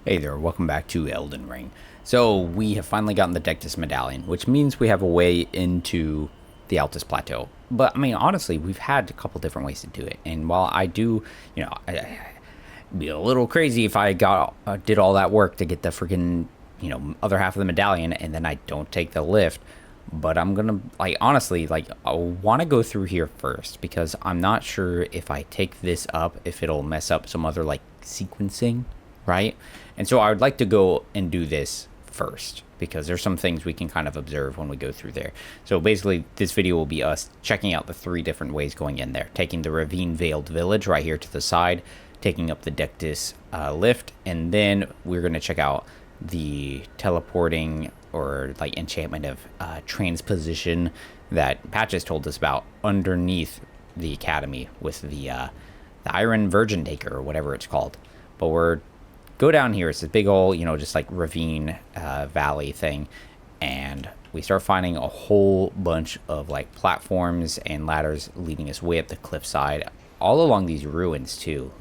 Hey there, welcome back to Elden Ring. So we have finally gotten the Dectus medallion, which means we have a way into the Altus Plateau. But I mean, honestly, we've had a couple different ways to do it. And while I do, I'd be a little crazy if I did all that work to get the freaking other half of the medallion, and then I don't take the lift. But I'm gonna honestly I want to go through here first because I'm not sure if I take this up if it'll mess up some other sequencing, right? And so I would like to go and do this first because there's some things we can kind of observe when we go through there. So basically this video will be us checking out the 3 different ways going in there, taking the ravine veiled village right here to the side, taking up the Dectus lift, and then we're going to check out the teleporting or enchantment of transposition that Patches told us about underneath the academy with the Iron Virgin Taker or whatever it's called. But we're go down here. It's this big old, just ravine valley thing, and we start finding a whole bunch of platforms and ladders leading us way up the cliffside, all along these ruins too.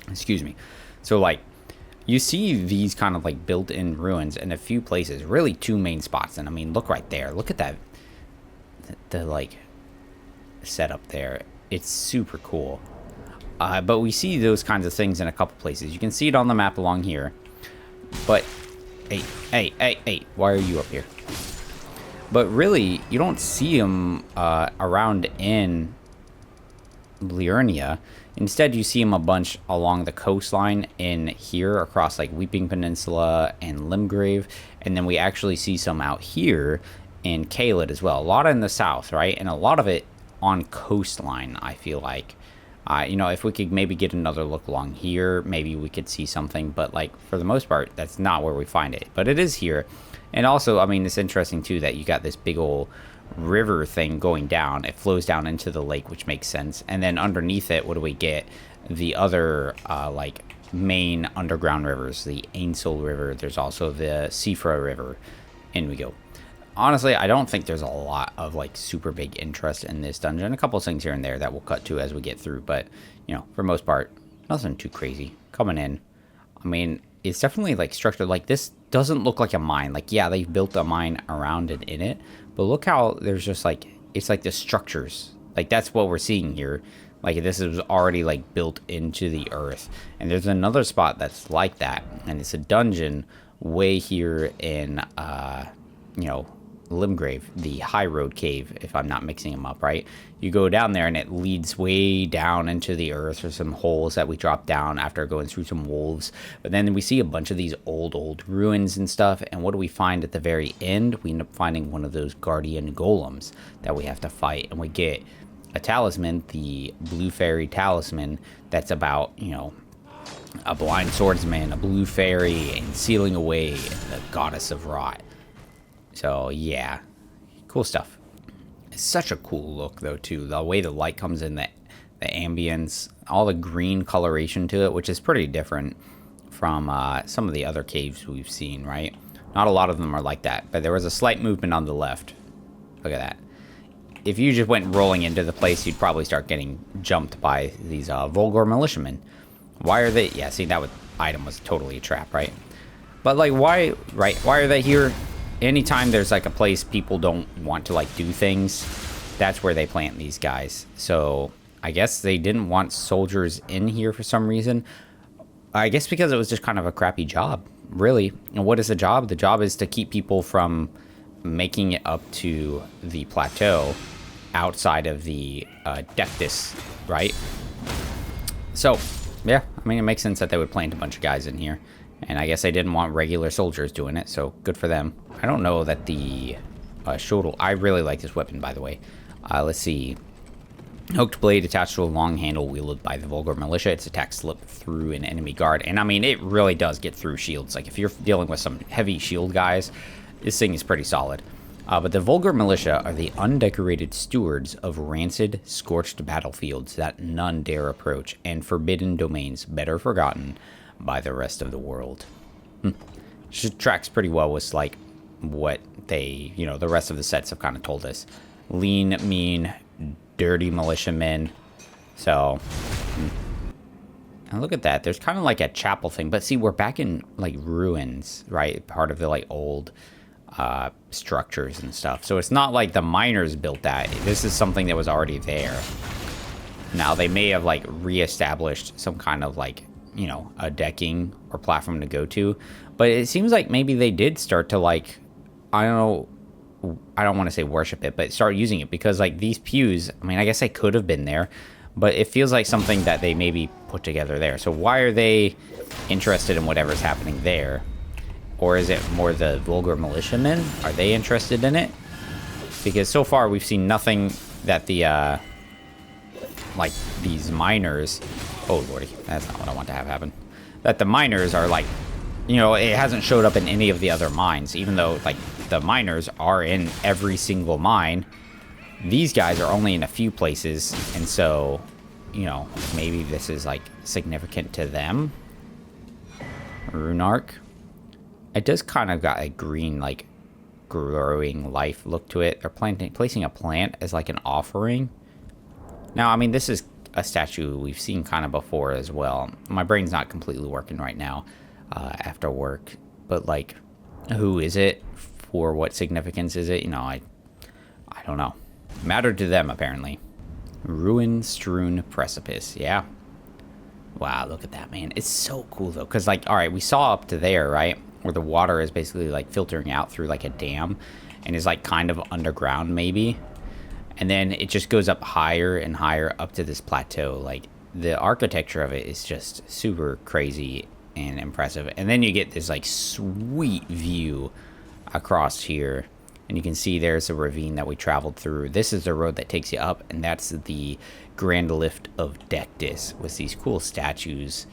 Excuse me. So you see these kind of built-in ruins in a few places, really 2 main spots. And I mean, look right there. Look at that. The setup there. It's super cool. But we see those kinds of things in a couple places. You can see it on the map along here. But, hey, why are you up here? But really, you don't see them around in Liurnia. Instead, you see them a bunch along the coastline in here across Weeping Peninsula and Limgrave. And then we actually see some out here in Caelid as well. A lot in the south, right? And a lot of it on coastline, I feel like. If we could maybe get another look along here, maybe we could see something. But for the most part, that's not where we find it. But it is here. And also, I mean, it's interesting too that you got this big old river thing going down. It flows down into the lake, which makes sense. And then underneath it, what do we get? The other main underground rivers, the Ainsel River. There's also the Sifra River. In we go. Honestly, I don't think there's a lot of super big interest in this dungeon. A couple of things here and there that we'll cut to as we get through, but for the most part, nothing too crazy coming in. I mean, it's definitely structured this doesn't look like a mine. Yeah, they've built a mine around and in it, but look how there's just it's the structures. That's what we're seeing here. This is already built into the earth. And there's another spot that's like that, and it's a dungeon way here in Limgrave, the High Road Cave, if I'm not mixing them up, right? You go down there and it leads way down into the earth. There's some holes that we drop down after going through some wolves. But then we see a bunch of these old ruins and stuff. And what do we find at the very end? We end up finding one of those guardian golems that we have to fight. And we get a talisman, the Blue Fairy Talisman, that's about, a blind swordsman, a blue fairy, and sealing away the goddess of rot. So, yeah, cool stuff. It's such a cool look, though, too. The way the light comes in, the ambience, all the green coloration to it, which is pretty different from some of the other caves we've seen, right? Not a lot of them are like that, but there was a slight movement on the left. Look at that. If you just went rolling into the place, you'd probably start getting jumped by these vulgar militiamen. Why are they... Yeah, see, that item was totally a trap, right? But, why are they here? Anytime there's a place people don't want to do things, that's where they plant these guys. So I guess they didn't want soldiers in here for some reason. I guess because it was just kind of a crappy job, really. And what is the job? The job is to keep people from making it up to the plateau outside of the Dectus, right? So yeah, I mean, it makes sense that they would plant a bunch of guys in here. And I guess they didn't want regular soldiers doing it, so good for them. I don't know that the Shodel... I really like this weapon, by the way. Let's see. Hooked blade attached to a long handle wielded by the Vulgar Militia. Its attack slip through an enemy guard. And, I mean, it really does get through shields. If you're dealing with some heavy shield guys, this thing is pretty solid. But the Vulgar Militia are the undecorated stewards of rancid, scorched battlefields that none dare approach, and forbidden domains better forgotten by the rest of the world. Tracks pretty well with what they, the rest of the sets have kind of told us. Lean, mean, dirty militiamen. So And look at that. There's kind of like a chapel thing. But see, we're back in like ruins, right? Part of the like old structures and stuff. So it's not like the miners built that. This is something that was already there. Now, they may have like reestablished some kind of like, you know, a decking or platform to go to. But it seems like maybe they did start to like, I don't know. I don't want to say worship it, but start using it because like these pews, I mean, I guess they could have been there, but it feels like something that they maybe put together there. So why are they interested in whatever's happening there? Or is it more the vulgar militiamen? Are they interested in it? Because so far we've seen nothing that the, like these miners, oh lordy, that's not what I want to have happen. That the miners are like, you know, it hasn't showed up in any of the other mines, even though like the miners are in every single mine. These guys are only in a few places, and so, you know, maybe this is like significant to them. Rune Arc. It does kind of got a green, like, growing life look to it. They're placing a plant as like an offering. Now, I mean, this is a statue we've seen kind of before as well. My brain's not completely working right now after work, but like, who is it? For what significance is it? You know, I don't know. Mattered to them, apparently. Ruin-strewn precipice. Yeah. Wow, look at that, man. It's so cool, though. Because, like, all right, we saw up to there, right? Where the water is basically, like, filtering out through, like, a dam. And is, like, kind of underground, maybe. And then it just goes up higher and higher up to this plateau. Like, the architecture of it is just super crazy and impressive. And then you get this, like, sweet view across here, and you can see there's a ravine that we traveled through. This is the road that takes you up, and that's the Grand Lift of Dectus with these cool statues.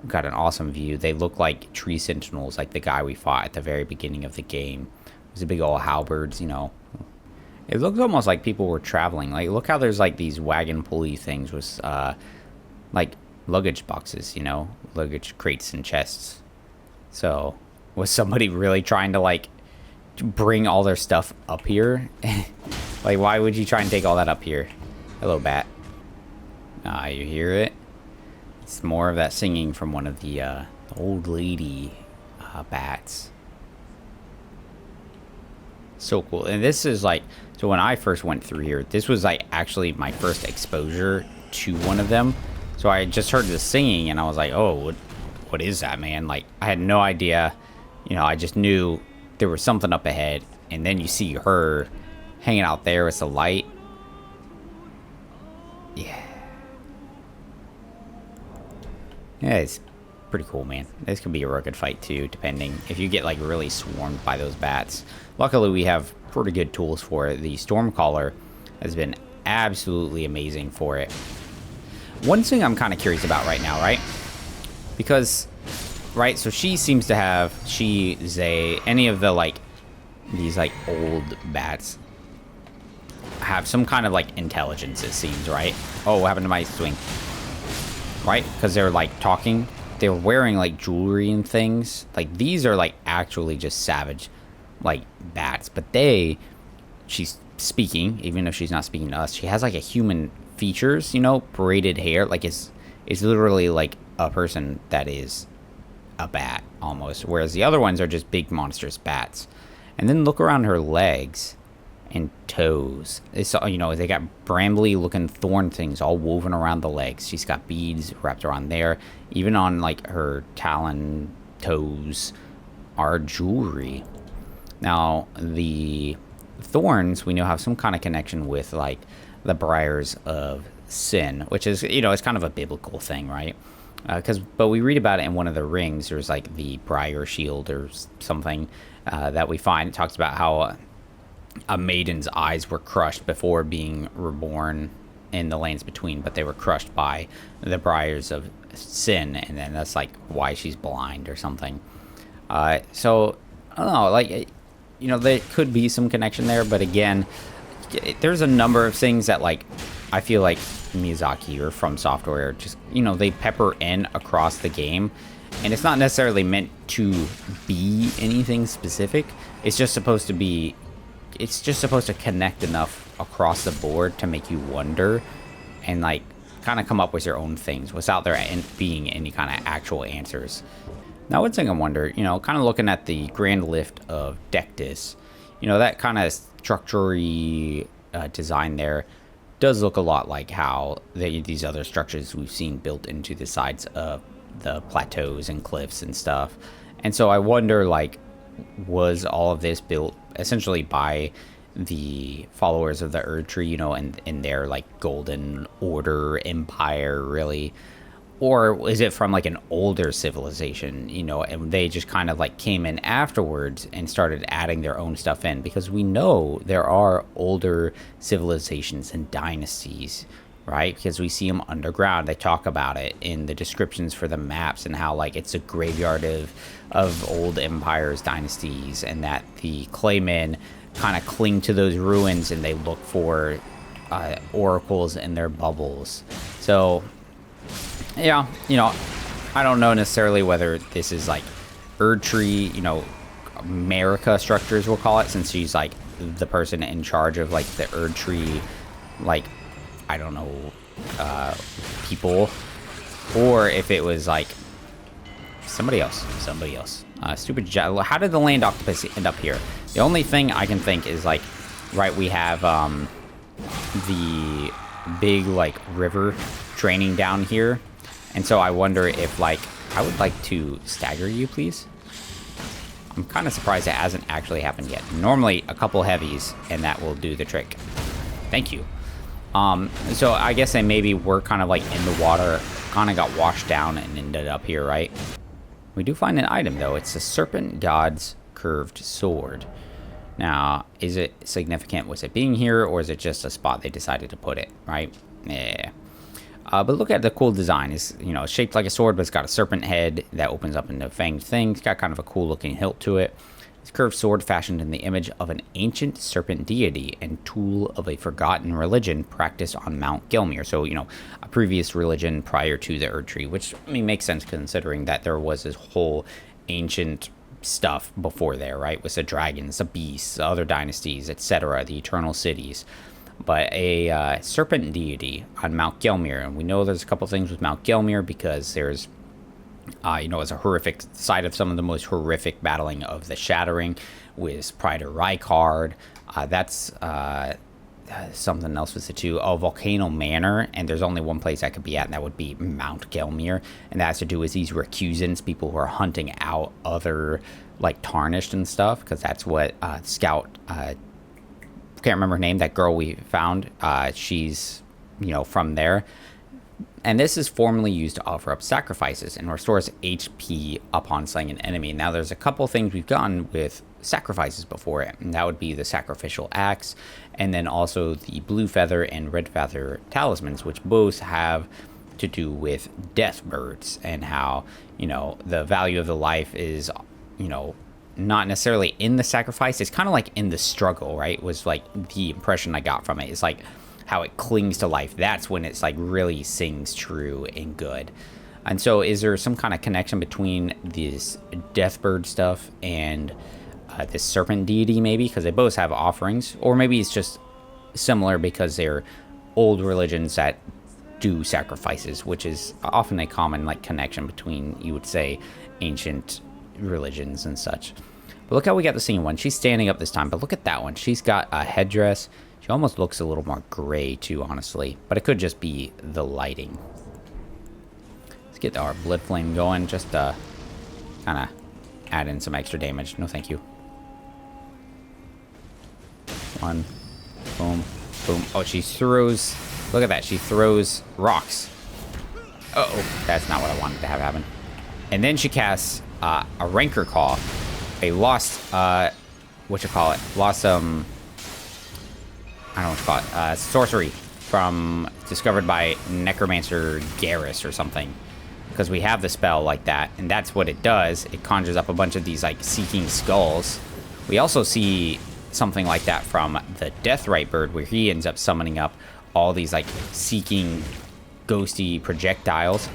We've got an awesome view. They look like tree sentinels, like the guy we fought at the very beginning of the game. There's a big old halberds, you know. It looks almost like people were traveling. Like, look how there's like these wagon pulley things with like luggage boxes, you know, luggage crates and chests. So was somebody really trying to like bring all their stuff up here? Like, why would you try and take all that up here? Hello, bat. You hear it? It's more of that singing from one of the old lady bats. So cool. And this is like, so when I first went through here, this was like actually my first exposure to one of them. So I just heard the singing and I was like, oh, what is that, man? Like, I had no idea. You know, I just knew there was something up ahead, and then you see her hanging out there with the light. Yeah, it's pretty cool, man. This could be a real good fight too, depending if you get like really swarmed by those bats. Luckily, we have pretty good tools for it. The Stormcaller has been absolutely amazing for it. One thing I'm kind of curious about right now, right? Because, right, so she seems to have, they, any of the, like, these, like, old bats have some kind of, like, intelligence, it seems, right? Oh, what happened to my swing? Right? Because they're, like, talking. They're wearing, like, jewelry and things. Like, these are, like, actually just savage, like, bats. But she's speaking, even if she's not speaking to us. She has, like, a human features, you know, braided hair. Like, it's literally, like, a person that is a bat almost, whereas the other ones are just big monstrous bats. And then look around her legs and toes. It's, you know, they got brambly looking thorn things all woven around the legs. She's got beads wrapped around there. Even on like her talon toes are jewelry. Now the thorns we know have some kind of connection with like the briars of sin, which is, you know, it's kind of a biblical thing, right? But we read about it in one of the rings. There's like the briar shield or something that we find. It talks about how a maiden's eyes were crushed before being reborn in the lands between, but they were crushed by the briars of sin, and then that's like why she's blind or something. So I don't know, like, you know, there could be some connection there, but again, there's a number of things that like I feel like Miyazaki or From Software just, you know, they pepper in across the game, and it's not necessarily meant to be anything specific. It's just supposed to connect enough across the board to make you wonder and like kind of come up with your own things without there being any kind of actual answers. Now, one thing I wonder, kind of looking at the grand lift of Dectus, that kind of structure-y design there does look a lot like how these other structures we've seen built into the sides of the plateaus and cliffs and stuff. And so I wonder, like, was all of this built essentially by the followers of the Erd Tree, and in their, like, golden order empire, really? Or is it from, like, an older civilization, and they just kind of, like, came in afterwards and started adding their own stuff in? Because we know there are older civilizations and dynasties, right? Because we see them underground. They talk about it in the descriptions for the maps and how, like, it's a graveyard of old empires, dynasties, and that the claymen kind of cling to those ruins and they look for oracles in their bubbles. So, yeah, I don't know necessarily whether this is, like, Erd Tree, America structures, we'll call it, since she's, like, the person in charge of, like, the Erd Tree, like, I don't know, people, or if it was, like, somebody else. How did the land octopus end up here? The only thing I can think is, like, right, we have the big, like, river draining down here, and so I wonder if, like, I would like to stagger you, please. I'm kind of surprised it hasn't actually happened yet. Normally a couple heavies and that will do the trick. Thank you. So I guess they maybe were kind of, like, in the water, kind of got washed down and ended up here, right? We do find an item, though. It's a Serpent God's curved sword. Now, is it significant with it being here, or is it just a spot they decided to put it, right? Yeah. But look at the cool design. It's, shaped like a sword, but it's got a serpent head that opens up into a fanged thing. It's got kind of a cool looking hilt to it. It's a curved sword fashioned in the image of an ancient serpent deity and tool of a forgotten religion practiced on Mount Gelmir. So, a previous religion prior to the Erd Tree, which, I mean, makes sense considering that there was this whole ancient stuff before there, right? With the dragons, the beasts, the other dynasties, etc., the eternal cities. But a serpent deity on Mount Gelmir, and we know there's a couple things with Mount Gelmir because there's, it's a horrific site of some of the most horrific battling of the Shattering with Praetor Rykard. That's something else with it too. Oh, Volcano Manor, and there's only one place that could be at, and that would be Mount Gelmir, and that has to do with these recusants, people who are hunting out other, like, Tarnished and stuff, because that's what Scout, can't remember her name, that girl we found, she's, from there. And this is formerly used to offer up sacrifices and restores HP upon slaying an enemy. Now, there's a couple things we've gotten with sacrifices before it, and that would be the sacrificial axe, and then also the blue feather and red feather talismans, which both have to do with death birds, and how, the value of the life is, not necessarily in the sacrifice. It's kind of like in the struggle, right? Was, like, the impression I got from it. It's like how it clings to life. That's when it's, like, really sings true and good. And so is there some kind of connection between this deathbird stuff and this serpent deity, maybe? Because they both have offerings. Or maybe it's just similar because they're old religions that do sacrifices, which is often a common, like, connection between, you would say, ancient religions and such. But look how we got the singing one. She's standing up this time, but look at that one. She's got a headdress. She almost looks a little more gray too, honestly, but it could just be the lighting. Let's get our blood flame going, just kind of add in some extra damage. No thank you. One, boom, boom. Oh, she throws, look at that, she throws rocks. Uh-oh, that's not what I wanted to have happen. And then she casts a Rancor Call, a lost, lost, I don't know what to call it, sorcery discovered by Necromancer Garrus or something. Because we have the spell like that, and that's what it does. It conjures up a bunch of these, like, seeking skulls. We also see something like that from the Deathrite Bird, where he ends up summoning up all these, like, seeking ghosty projectiles,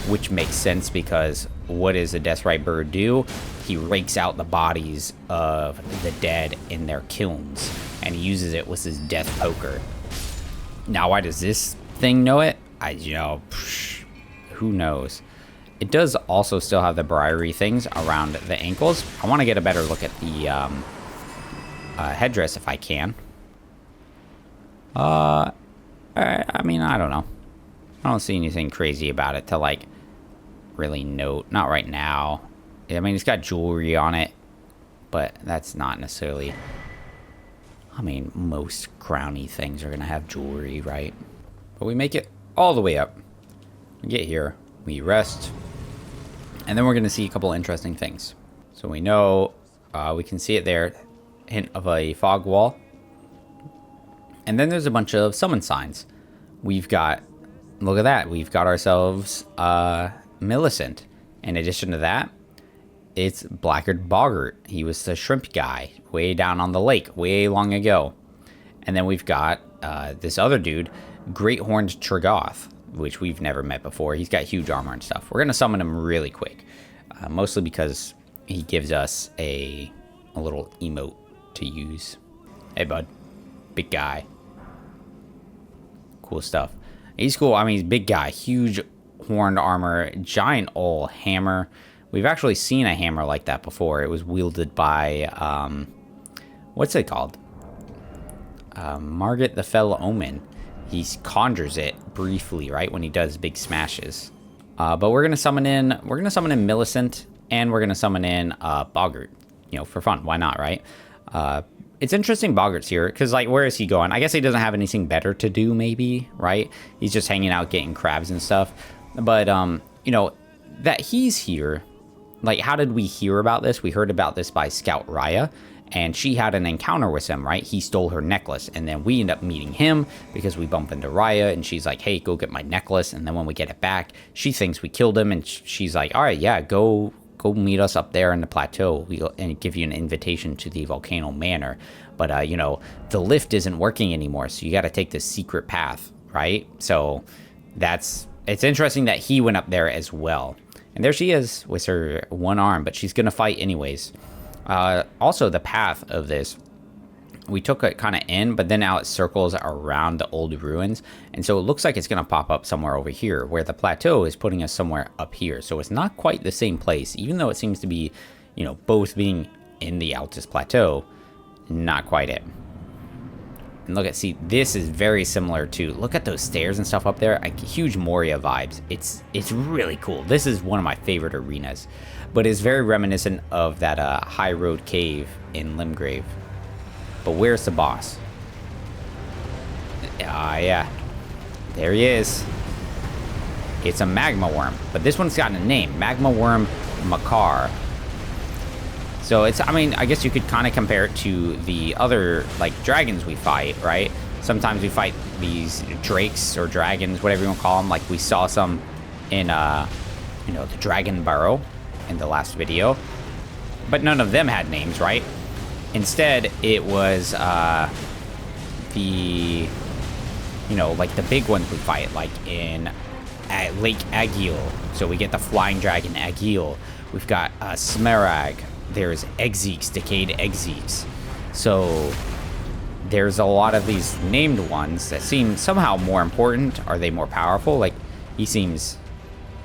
which makes sense because what does the Deathrite Bird do? He rakes out the bodies of the dead in their kilns, and he uses it with his death poker. Now, why does this thing know it? you know, who knows? It does also still have the briary things around the ankles. I want to get a better look at the headdress if I can. I mean, I don't know. I don't see anything crazy about it to, like, really note. Not right now. I mean, it's got jewelry on it, but that's not necessarily... I mean, most crowny things are going to have jewelry, right? But we make it all the way up. We get here. We rest. And then we're going to see a couple interesting things. So we know we can see it there. Hint of a fog wall. And then there's a bunch of summon signs. We've got, look at that. We've got ourselves Millicent. In addition to that, it's Blackguard Boggart. He was the shrimp guy way down on the lake way long ago. And then we've got this other dude, Great Horned Tragoth, which we've never met before. He's got huge armor and stuff. We're going to summon him really quick. Mostly because he gives us a little emote to use. Hey, bud. Big guy. Cool stuff. He's cool. I mean, he's a big guy. Huge horned armor. Giant old hammer. We've actually seen a hammer like that before. It was wielded by, what's it called? Margaret the Fell Omen. He conjures it briefly, right, when he does big smashes. But we're gonna summon in Millicent, and we're gonna summon in Boggart. You know, for fun. Why not, right? It's interesting Boggart's here, because, like, where is he going? I guess he doesn't have anything better to do, maybe, right? He's just hanging out getting crabs and stuff. But, you know, that he's here, like, how did we hear about this? We heard about this by Scout Raya, and she had an encounter with him, right? He stole her necklace, and then we end up meeting him because we bump into Raya, and she's like, hey, go get my necklace. And then when we get it back, she thinks we killed him, and she's like, all right, yeah, go meet us up there in the plateau and give you an invitation to the Volcano Manor. But, you know, the lift isn't working anymore, so you got to take this secret path, right? So it's interesting that he went up there as well. And there she is with her one arm, but she's going to fight anyways. Also, the path of this, we took it kind of in, but then now it circles around the old ruins. And so it looks like it's going to pop up somewhere over here, where the plateau is putting us somewhere up here. So it's not quite the same place, even though it seems to be, you know, both being in the Altus Plateau. Not quite it. And look at, see, this is very similar to, look at those stairs and stuff up there. Huge Moria vibes. It's really cool. This is one of my favorite arenas, but it's very reminiscent of that High Road Cave in Limgrave. But where's the boss? Yeah. There he is. It's a magma worm, but this one's got a name. Magma Worm Makar. So it's, I mean, I guess you could kind of compare it to the other, like, dragons we fight, right? Sometimes we fight these drakes or dragons, whatever you want to call them. Like, we saw some in, you know, the Dragon Burrow in the last video. But none of them had names, right? Instead, it was, the, you know, like, the big ones we fight, like, in Lake Agil. So we get the flying dragon Agil. We've got, Smerag. There's Exeeks, Decayed Exeeks. So there's a lot of these named ones that seem somehow more important. Are they more powerful? Like, he seems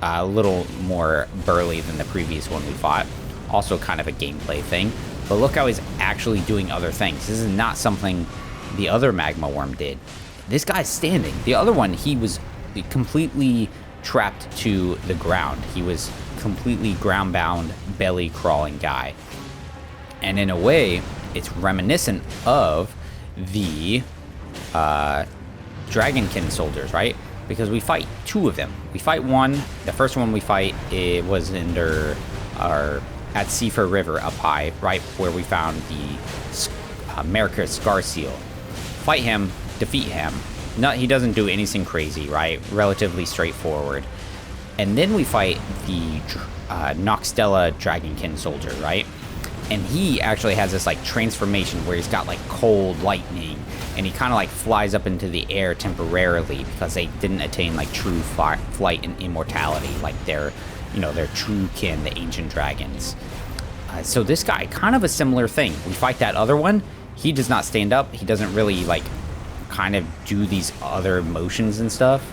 a little more burly than the previous one we fought. Also kind of a gameplay thing. But look how he's actually doing other things. This is not something the other magma worm did. This guy's standing. The other one, he was completely trapped to the ground. He was completely ground-bound, belly-crawling guy. And in a way, it's reminiscent of the Dragonkin soldiers, right? Because we fight two of them. We fight one. The first one we fight, it was under at Seafer River up high, right where we found the America Scar Seal. Fight him, defeat him. No, he doesn't do anything crazy, right? Relatively straightforward. And then we fight the Noxtella Dragonkin soldier, right? And he actually has this, like, transformation where he's got, like, cold lightning. And he kind of, like, flies up into the air temporarily because they didn't attain, like, true flight and immortality. Like, their true kin, the ancient dragons. So this guy, kind of a similar thing. We fight that other one. He does not stand up. He doesn't really, like, kind of do these other motions and stuff.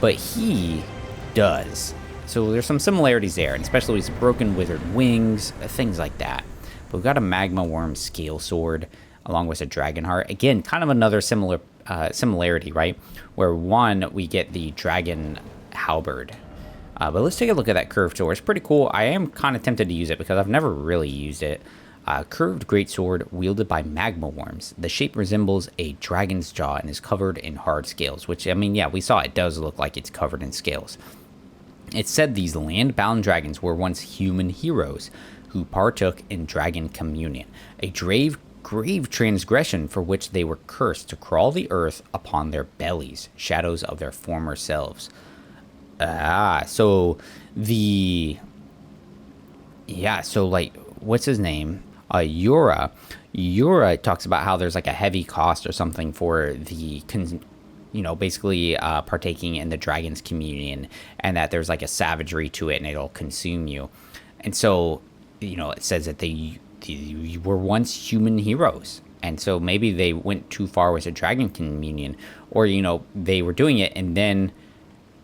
but he does. So there's some similarities there, and especially his broken withered wings, things like that. But we've got a magma worm scale sword along with a dragon heart. Again, kind of another similarity, right? Where one, we get the dragon halberd. But let's take a look at that curved sword. It's pretty cool. I am kind of tempted to use it because I've never really used it. Curved greatsword wielded by magma worms. The shape resembles a dragon's jaw and is covered in hard scales, which, I mean, yeah, we saw it does look like it's covered in scales. It said these land-bound dragons were once human heroes who partook in dragon communion, a grave transgression for which they were cursed to crawl the earth upon their bellies, shadows of their former selves. So like, what's his name? Yura talks about how there's like a heavy cost or something for the basically partaking in the dragon's communion, and that there's like a savagery to it and it'll consume you. And so, it says that they were once human heroes. And so maybe they went too far with the dragon communion, or, they were doing it and then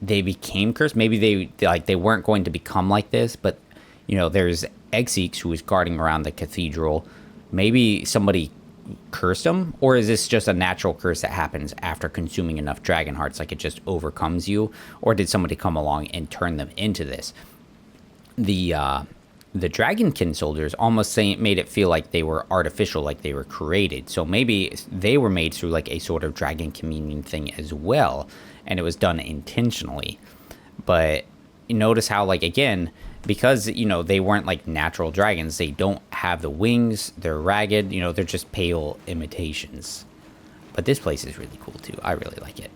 they became cursed. Maybe they weren't going to become like this, but, there's Exeeks who was guarding around the cathedral. Maybe somebody cursed them, or is this just a natural curse that happens after consuming enough dragon hearts, like it just overcomes you? Or did somebody come along and turn them into this? The dragonkin soldiers almost made it feel like they were artificial, like they were created. So maybe they were made through like a sort of dragon communion thing as well, and it was done intentionally. But you notice how, like, again, because they weren't like natural dragons, they don't have the wings, they're ragged, they're just pale imitations. But this place is really cool too. I really like it.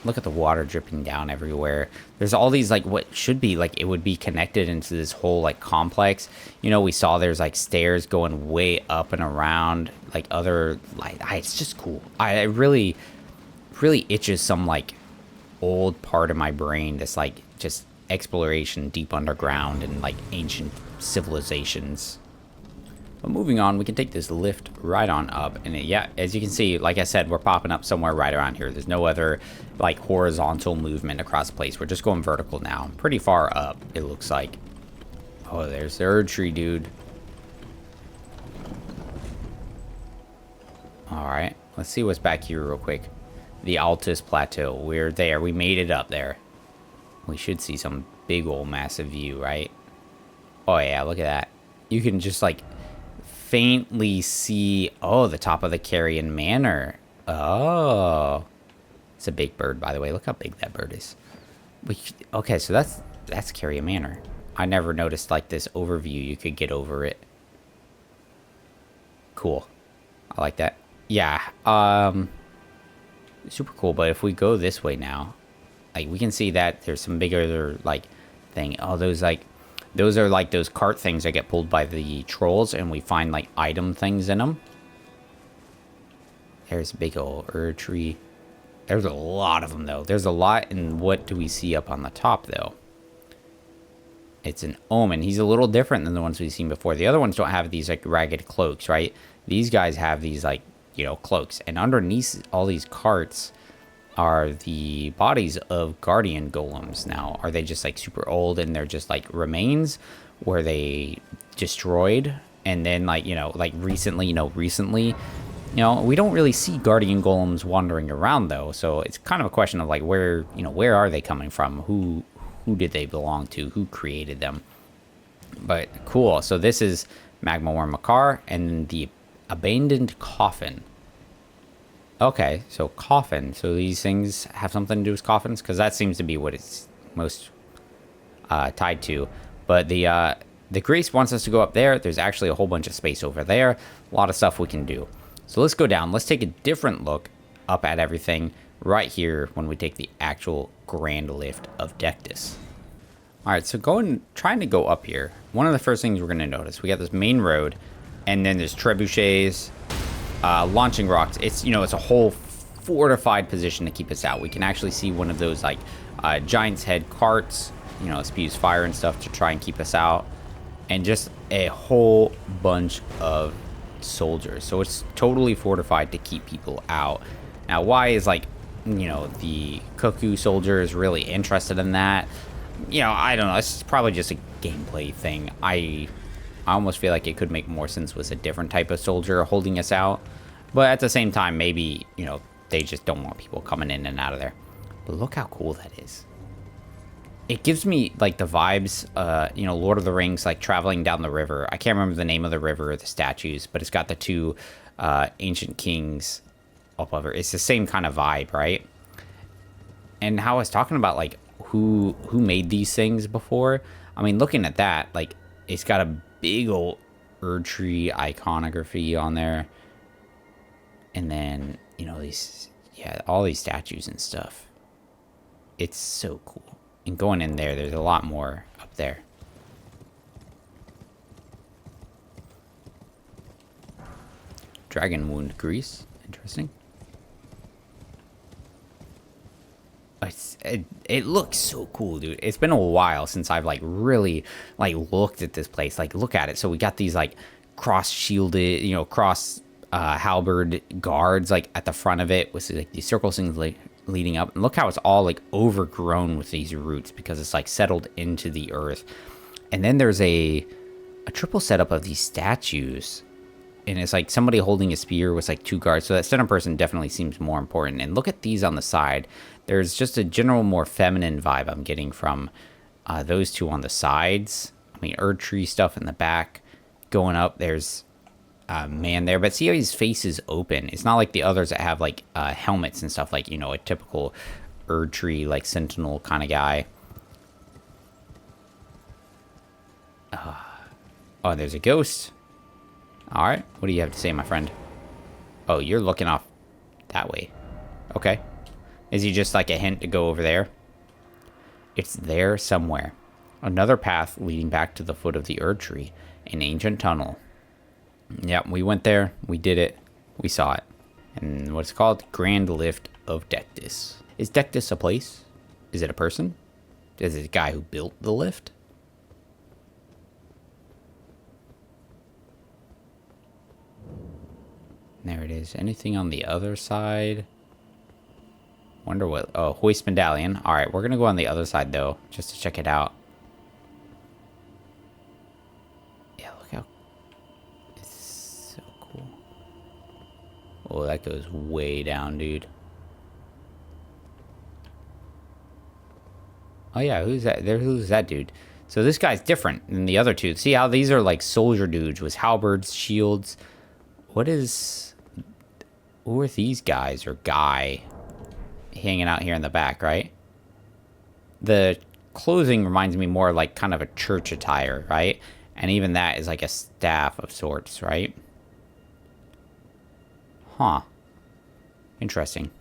Look at the water dripping down everywhere. There's all these, like, what should be like, it would be connected into this whole like complex. We saw there's like stairs going way up and around, like other, like, it's just cool. I really itches some like old part of my brain, this like just exploration deep underground and like ancient civilizations. But moving on, we can take this lift right on up, and as you can see, like I said, we're popping up somewhere right around here. There's no other like horizontal movement across the place. We're just going vertical now, pretty far up, it looks like. Oh, there's the Erd tree, dude. All right, let's see what's back here real quick. The Altus Plateau. We're there. We made it up there. We should see some big old massive view, right? Oh yeah, look at that. You can just like faintly see, the top of the Carrion Manor. Oh, it's a big bird, by the way. Look how big that bird is. Okay, so that's Carrion Manor. I never noticed like this overview. You could get over it. Cool. I like that. Yeah. Super cool. But if we go this way now, like, we can see that there's some bigger like thing. Oh, those are like those cart things that get pulled by the trolls, and we find like item things in them. There's a big old Erd tree. There's a lot of them though. There's a lot. And what do we see up on the top though? It's an omen. He's a little different than the ones we've seen before. The other ones don't have these like ragged cloaks, right? These guys have these like, cloaks, and underneath all these carts are the bodies of guardian golems. Now, are they just like super old and they're just like remains? Were they destroyed? And then like, recently, we don't really see guardian golems wandering around though. So it's kind of a question of like, where are they coming from? Who did they belong to? Who created them? But cool. So this is Magma Worm Makar and the abandoned coffin. Okay, so coffin. So these things have something to do with coffins, because that seems to be what it's most tied to. But the Grace wants us to go up there. There's actually a whole bunch of space over there. A lot of stuff we can do. So let's go down. Let's take a different look up at everything right here when we take the actual grand lift of Dectus. All right, so trying to go up here. One of the first things we're going to notice, we got this main road, and then there's trebuchets, launching rocks. It's it's a whole fortified position to keep us out. We can actually see one of those like giant's head carts, spews fire and stuff to try and keep us out, and just a whole bunch of soldiers. So it's totally fortified to keep people out. Now, why is like the cuckoo soldier is really interested in that. I don't know. It's probably just a gameplay thing. I almost feel like it could make more sense with a different type of soldier holding us out. But at the same time, maybe, they just don't want people coming in and out of there. But look how cool that is. It gives me, like, the vibes, Lord of the Rings, like, traveling down the river. I can't remember the name of the river or the statues, but it's got the two ancient kings up over. It's the same kind of vibe, right? And how I was talking about, like, who made these things before. I mean, looking at that, like, it's got a big old Erd tree iconography on there. And then, all these statues and stuff. It's so cool. And going in there, there's a lot more up there. Dragon wound grease. Interesting. It looks so cool, dude. It's been a while since I've, like, really, like, looked at this place. Like, look at it. So we got these, like, cross-shielded, halberd guards, like, at the front of it with, like, these circle things, like, leading up. And look how it's all, like, overgrown with these roots because it's, like, settled into the earth. And then there's a triple setup of these statues. And it's, like, somebody holding a spear with, like, two guards. So that center person definitely seems more important. And look at these on the side. There's just a general more feminine vibe I'm getting from those two on the sides. I mean, Erd tree stuff in the back. Going up, there's a man there. But see how his face is open? It's not like the others that have, like, helmets and stuff. Like, a typical Erd tree, like, sentinel kind of guy. Oh, there's a ghost. All right. What do you have to say, my friend? Oh, you're looking off that way. Okay. Is he just like a hint to go over there? It's there somewhere. Another path leading back to the foot of the Erd tree. An ancient tunnel. Yep, we went there. We did it. We saw it. And what's called Grand Lift of Dectus. Is Dectus a place? Is it a person? Is it a guy who built the lift? There it is. Anything on the other side? Wonder what... Oh, hoist medallion. Alright, we're gonna go on the other side, though, just to check it out. Yeah, look how... It's so cool. Oh, that goes way down, dude. Oh, yeah, who's that? Who's that dude? So this guy's different than the other two. See how these are, like, soldier dudes with halberds, shields. What is... Who are these guys, or guy... hanging out here in the back, right? The clothing reminds me more like kind of a church attire, right? And even that is like a staff of sorts, right? Huh. Interesting.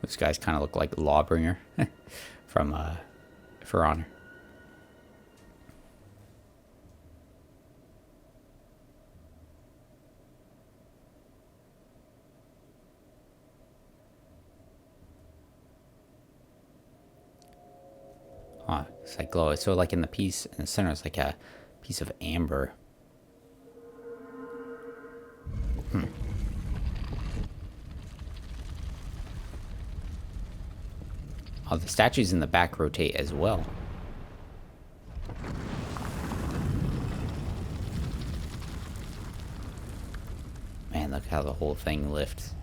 Those guys kind of look like Lawbringer from For Honor. Huh, it's like glow. So like in the center, it's like a piece of amber. Oh, the statues in the back rotate as well. Man, look how the whole thing lifts.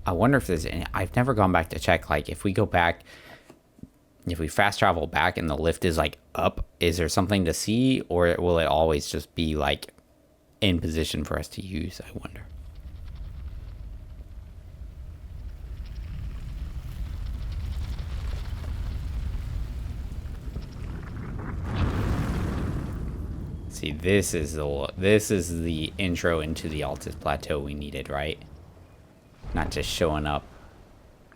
I wonder if there's any... I've never gone back to check, like, if we go back... If we fast travel back and the lift is, like, up, is there something to see? Or will it always just be, like, in position for us to use, I wonder. See, this is the intro into the Altus Plateau we needed, right? Not just showing up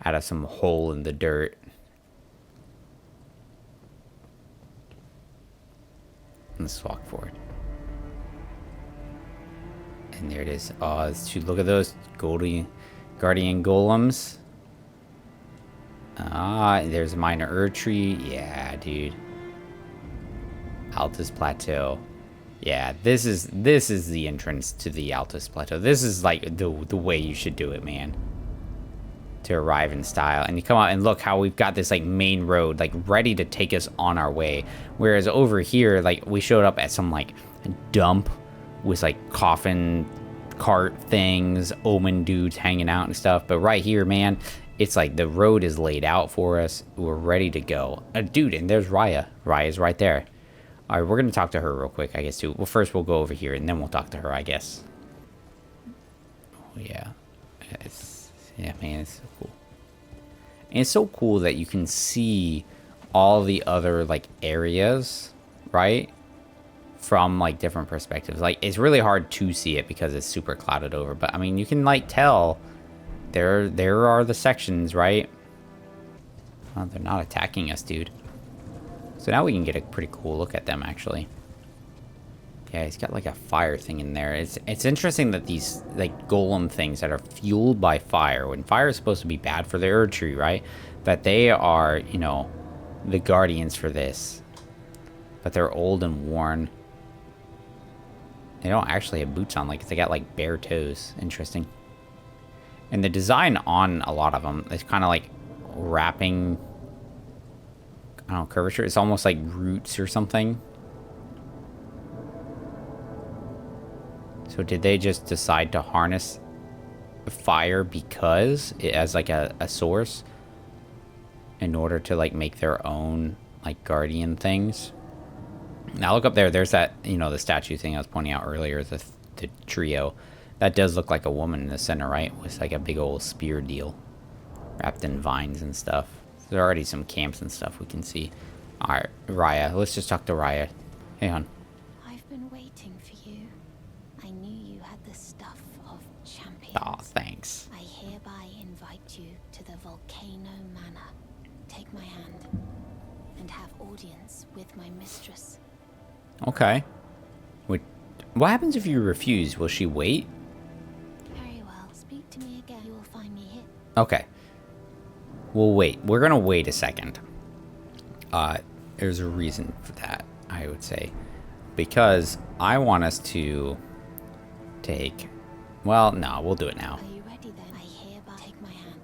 out of some hole in the dirt. Let's walk forward. And there it is. Oh, look at those guardian golems. Ah, there's a minor Erd tree. Yeah, dude. Altus Plateau. Yeah, this is the entrance to the Altus Plateau. This is like the way you should do it, man. To arrive in style. And you come out and look how we've got this like main road like ready to take us on our way. Whereas over here, like we showed up at some like dump with like coffin cart things, omen dudes hanging out and stuff. But right here, man, it's like the road is laid out for us. We're ready to go. Dude, and there's Raya. Raya's right there. All right, we're going to talk to her real quick, I guess, too. Well, first we'll go over here, and then we'll talk to her, I guess. Oh, yeah. Yeah, man, it's so cool. And it's so cool that you can see all the other, like, areas, right? From, like, different perspectives. Like, it's really hard to see it because it's super clouded over. But, I mean, you can, like, tell there are the sections, right? Oh, they're not attacking us, dude. So now we can get a pretty cool look at them, actually. Yeah, he's got like a fire thing in there. It's interesting that these like golem things that are fueled by fire, when fire is supposed to be bad for the Erd Tree, right? That they are, you know, the guardians for this. But they're old and worn. They don't actually have boots on, like they got like bare toes. Interesting. And the design on a lot of them is kind of like wrapping, I don't know, curvature. It's almost like roots or something. So did they just decide to harness fire because it as like a source in order to like make their own like guardian things? Now look up there. There's that, you know, the statue thing I was pointing out earlier, the trio. That does look like a woman in the center, right? With like a big old spear deal wrapped in vines and stuff. There are already some camps and stuff we can see. All right, Raya. Let's just talk to Raya. Hey, hon. I've been waiting for you. I knew you had the stuff of champions. Aw, thanks. I hereby invite you to the Volcano Manor. Take my hand and have audience with my mistress. Okay. What happens if you refuse? Will she wait? Very well. Speak to me again. You will find me here. Okay. We'll wait. We're gonna wait a second. There's a reason for that, I would say. Because I want us to take... Well, no, we'll do it now. Are you ready then? I hereby take my hand.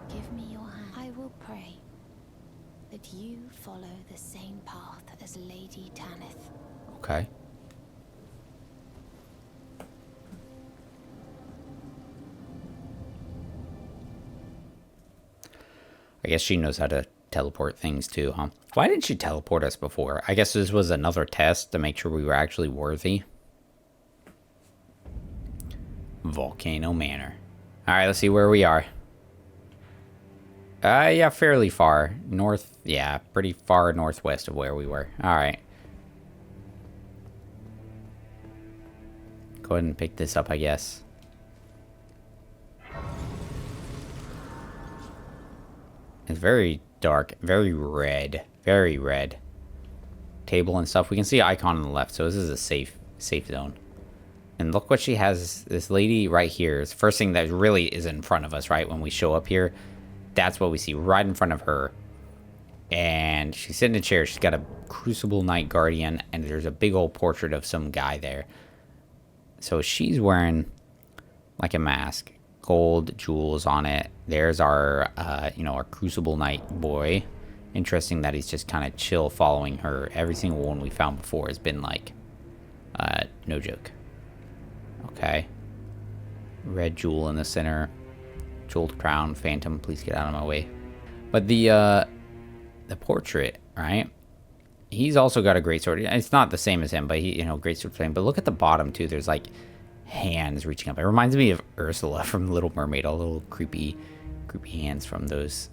Give me your hand. I will pray that you follow the same path as Lady Tanith. Okay. I guess she knows how to teleport things too, huh? Why didn't she teleport us before? I guess this was another test to make sure we were actually worthy. Volcano Manor. Alright, let's see where we are. Yeah, fairly far. North, yeah, pretty far northwest of where we were. Alright. Go ahead and pick this up, I guess. It's very dark, very red, very red. Table and stuff. We can see an icon on the left, so this is a safe zone. And look what she has. This lady right here is the first thing that really is in front of us, right? When we show up here, that's what we see right in front of her. And she's sitting in a chair. She's got a Crucible Knight Guardian, and there's a big old portrait of some guy there. So she's wearing like a mask. Gold jewels on it. There's our, you know, our Crucible Knight boy. Interesting that he's just kind of chill following her. Every single one we found before has been like, no joke. Okay. Red jewel in the center. Jeweled crown. Phantom, please get out of my way. But the portrait, right? He's also got a great sword. It's not the same as him, but he, you know, great sword flame. But look at the bottom too. There's like hands reaching up. It reminds me of Ursula from Little Mermaid. All the little creepy hands from those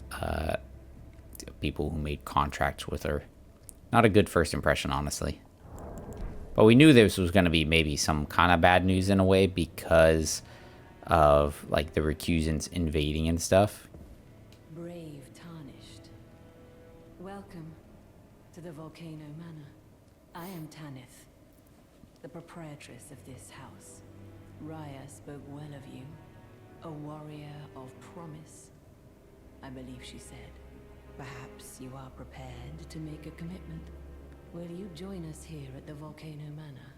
people who made contracts with her. Not a good first impression, honestly. But we knew this was going to be maybe some kind of bad news in a way because of like the recusants invading and stuff. Brave Tarnished. Welcome to the Volcano Manor. I am Tanith, the proprietress of this house. Raya spoke well of you, a warrior of promise, I believe she said. Perhaps you are prepared to make a commitment. Will you join us here at the Volcano Manor?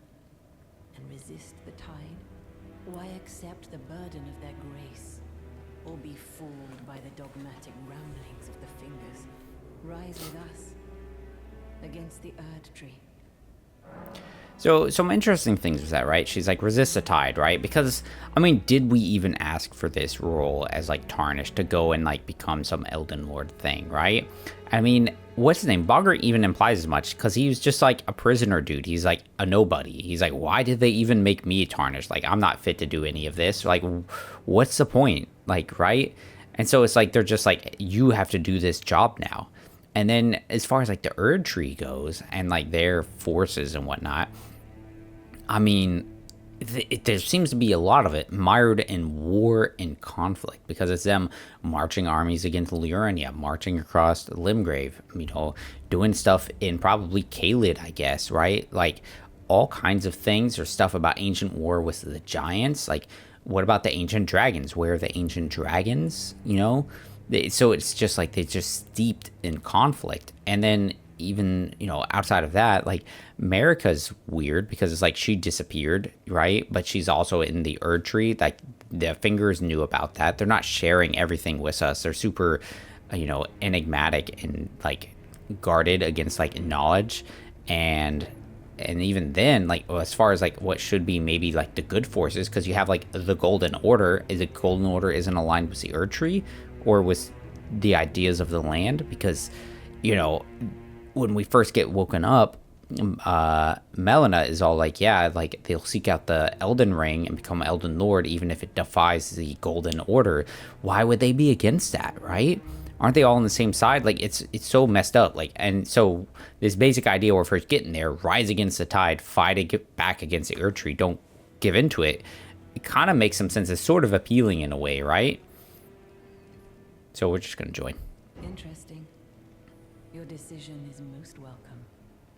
resist the tide? Why accept the burden of their grace? Or be fooled by the dogmatic ramblings of the fingers? Rise with us against the Erd Tree. So, some interesting things with that, right? She's like, resist the tide, right? Because, I mean, did we even ask for this role as, like, Tarnished to go and, like, become some Elden Lord thing, right? I mean, what's his name? Bogger even implies as much, because he was just, like, a prisoner dude. He's, like, a nobody. He's like, why did they even make me Tarnished? Like, I'm not fit to do any of this. Like, what's the point? Like, right? And so it's like, they're just like, you have to do this job now. And then as far as like the Erd Tree goes and like their forces and whatnot, I mean, there seems to be a lot of it mired in war and conflict, because it's them marching armies against Liurnia, marching across Limgrave, you know, doing stuff in probably Caelid, I guess, right? Like all kinds of things, or stuff about ancient war with the giants. Like, what about the ancient dragons? Where are the ancient dragons, you know? So it's just like they're just steeped in conflict. And then even, you know, outside of that, like Marika's weird because it's like she disappeared, right? But she's also in the Erd Tree. Like the fingers knew about that. They're not sharing everything with us. They're super, you know, enigmatic and like guarded against like knowledge. And even then, like as far as like what should be maybe like the good forces, because you have like the Golden Order. Is it Golden Order isn't aligned with the Erd Tree or with the ideas of the land? Because, you know, when we first get woken up, Melina is all like, yeah, like they'll seek out the Elden Ring and become Elden Lord even if it defies the Golden Order. Why would they be against that, right? Aren't they all on the same side? Like it's so messed up. Like, and so this basic idea we're first getting there, rise against the tide, fight back against the Erd Tree, don't give into it. It kind of makes some sense. It's sort of appealing in a way, right? So we're just gonna join. Interesting. Your decision is most welcome.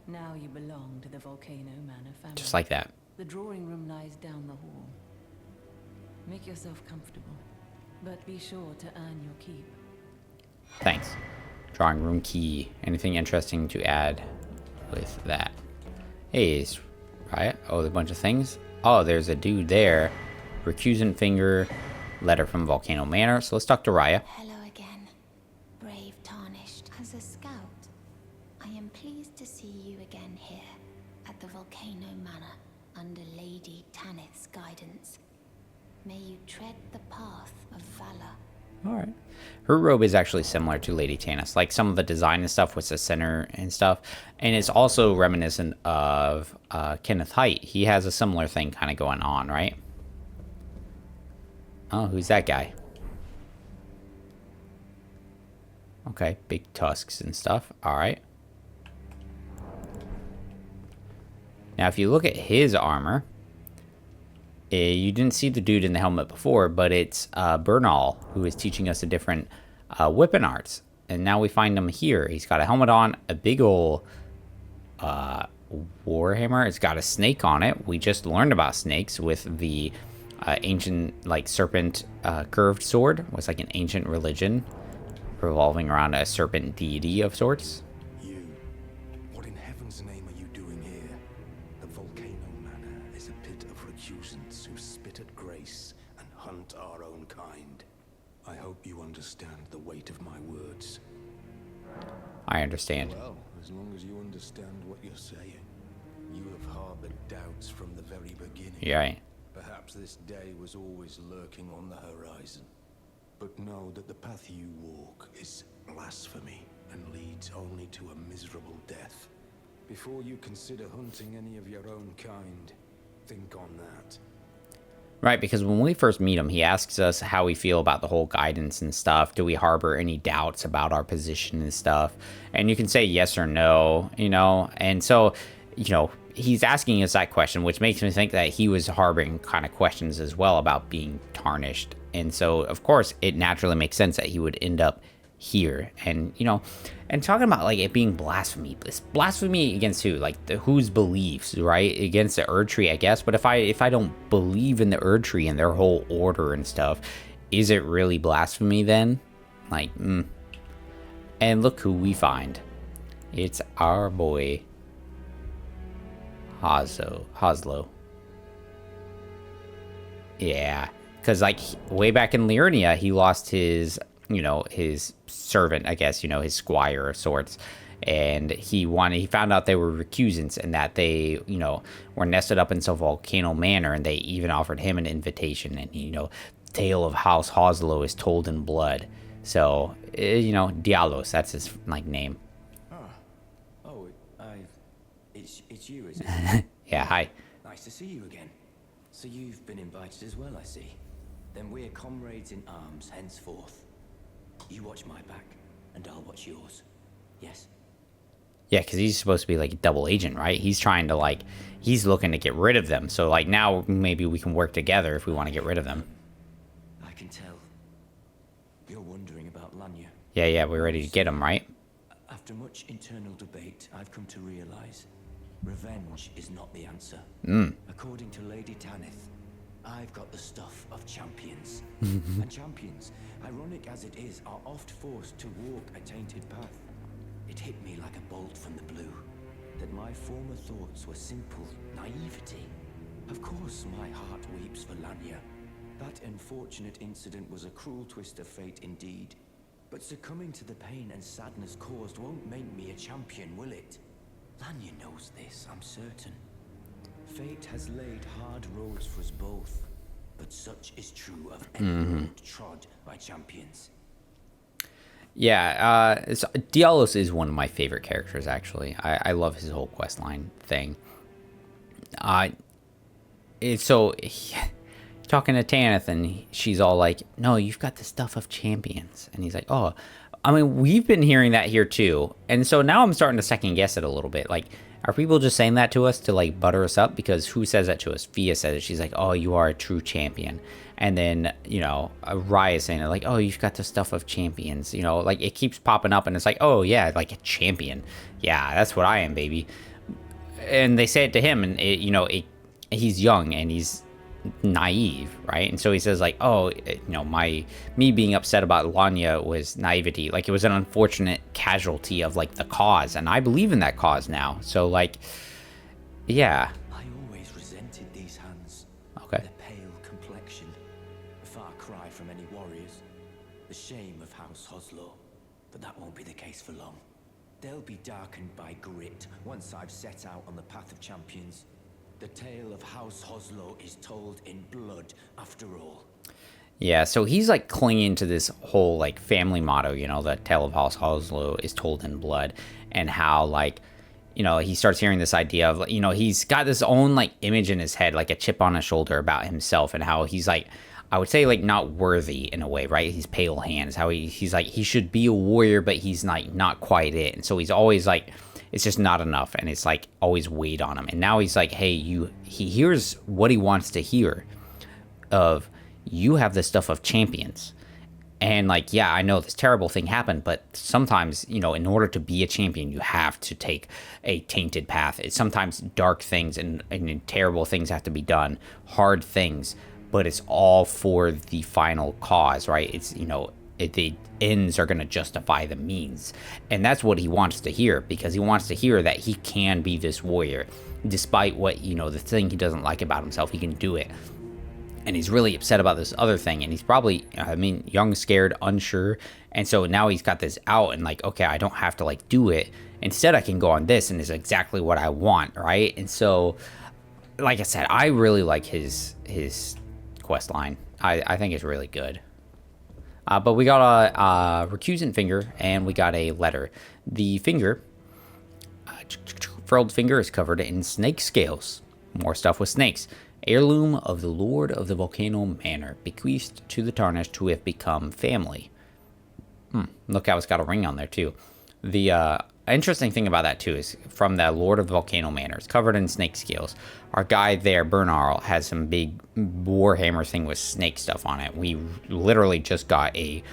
Now you belong to the Volcano Manor family. Just like that. The drawing room lies down the hall. Make yourself comfortable, but be sure to earn your keep. Thanks. Drawing room key. Anything interesting to add with that? Hey, right? Oh, a bunch of things. Oh, there's a dude there. Recusant finger. Letter from Volcano Manor. So let's talk to Raya. Hello again, brave Tarnished. As a scout, I am pleased to see you again here at the Volcano Manor under Lady Tanith's guidance. May you tread the path of valor. All right. Her robe is actually similar to Lady Tanith's, like some of the design and stuff with the center and stuff. And it's also reminiscent of Kenneth Haight. He has a similar thing kind of going on, right? Oh, who's that guy? Okay, big tusks and stuff. All right. Now, if you look at his armor, you didn't see the dude in the helmet before, but it's Bernal, who is teaching us the different weapon arts. And now we find him here. He's got a helmet on, a big ol' warhammer. It's got a snake on it. We just learned about snakes with the ancient, like, serpent curved sword. It was like an ancient religion revolving around a serpent deity of sorts. You, what in heaven's name are you doing here? The Volcano Manor is a pit of recusants who spit at grace and hunt our own kind. I hope you understand the weight of my words. I understand. Well, as long as you understand what you're saying. You have harbored doubts from the very beginning. Yeah, right. Perhaps this day was always lurking on the horizon. But know that the path you walk is blasphemy and leads only to a miserable death. Before you consider hunting any of your own kind, think on that. Right, because when we first meet him, he asks us how we feel about the whole guidance and stuff. Do we harbor any doubts about our position and stuff? And you can say yes or no, you know? And so, you know, he's asking us that question, which makes me think that he was harboring kind of questions as well about being tarnished. And so, of course, it naturally makes sense that he would end up here. And, you know, and talking about, like, it being blasphemy. Blasphemy against who? Like, whose beliefs, right? Against the Erd Tree, I guess. But if I don't believe in the Erd Tree and their whole order and stuff, is it really blasphemy then? Like, And look who we find. It's our boy, Hoslo. Yeah, because like way back in Liurnia, he lost his, his servant, I guess, his squire of sorts, and he found out they were recusants and that they, were nested up in some Volcano Manor, and they even offered him an invitation. And tale of House Hoslow is told in blood. So, Dialos, that's his like name. It's you, is it? Yeah, hi. Nice to see you again. So you've been invited as well, I see. Then we're comrades in arms henceforth. You watch my back, and I'll watch yours. Yes? Yeah, because he's supposed to be like a double agent, right? He's trying to he's looking to get rid of them. So like now maybe we can work together if we want to get rid of them. I can tell. You're wondering about Lanya. Yeah, we're ready to get him, right? After much internal debate, I've come to realize revenge is not the answer. According to Lady Tanith, I've got the stuff of champions. And champions, ironic as it is, are oft forced to walk a tainted path. It hit me like a bolt from the blue, that my former thoughts were simple naivety. Of course my heart weeps for Lanya. That unfortunate incident was a cruel twist of fate indeed. But succumbing to the pain and sadness caused won't make me a champion, will it? Lanya knows this, I'm certain. Fate has laid hard roads for us both, but such is true of any road trod by champions. Yeah, Dialos is one of my favorite characters, actually. I love his whole questline thing. Talking to Tanith, and she's all like, no, you've got the stuff of champions. And he's like, oh, I mean, we've been hearing that here too. And so now I'm starting to second guess it a little bit. Like, are people just saying that to us to like butter us up? Because who says that to us? Fia says it. She's like, oh, you are a true champion. And then, Raya saying it like, oh, you've got the stuff of champions. Like it keeps popping up, and it's like, oh yeah, like a champion. Yeah, that's what I am, baby. And they say it to him, and he's young and he's naive, right? And so he says like, oh, me being upset about Lanya was naivety. Like it was an unfortunate casualty of like the cause, and I believe in that cause now. So like, yeah. I always resented these hands. Okay. The pale complexion, a far cry from any warriors. The shame of House Hoslow, but that won't be the case for long. They'll be darkened by grit once I've set out on the path of champions. The tale of House Hoslow is told in blood, after all. Yeah, so he's like clinging to this whole like family motto, the tale of House Hoslow is told in blood, and how like, he starts hearing this idea of, he's got this own like image in his head, like a chip on his shoulder about himself, and how he's like, I would say like not worthy in a way, right? He's pale hands, how he's like, he should be a warrior, but he's like not quite it. And so he's always like, it's just not enough, and it's like always weighed on him. And now he's like, hey, he hears what he wants to hear of, you have the stuff of champions. And like, yeah, I know this terrible thing happened, but sometimes, in order to be a champion, you have to take a tainted path. It's sometimes dark things and terrible things have to be done, hard things, but it's all for the final cause, right? It's, the ends are going to justify the means. And that's what he wants to hear, because he wants to hear that he can be this warrior, despite what, the thing he doesn't like about himself, he can do it. And he's really upset about this other thing, and he's probably, young, scared, unsure, and so now he's got this out, and like, okay, I don't have to like do it. Instead, I can go on this, and it's exactly what I want, right? And so, like I said, I really like his quest line. I think it's really good. But we got a recusant finger, and we got a letter. The finger, furled finger, is covered in snake scales. More stuff with snakes. Heirloom of the Lord of the Volcano Manor, bequeathed to the Tarnished who have become family. Look how it's got a ring on there, too. The interesting thing about that, too, is from the Lord of the Volcano Manor. It's covered in snake scales. Our guy there, Bernarl, has some big warhammer thing with snake stuff on it. We literally just got a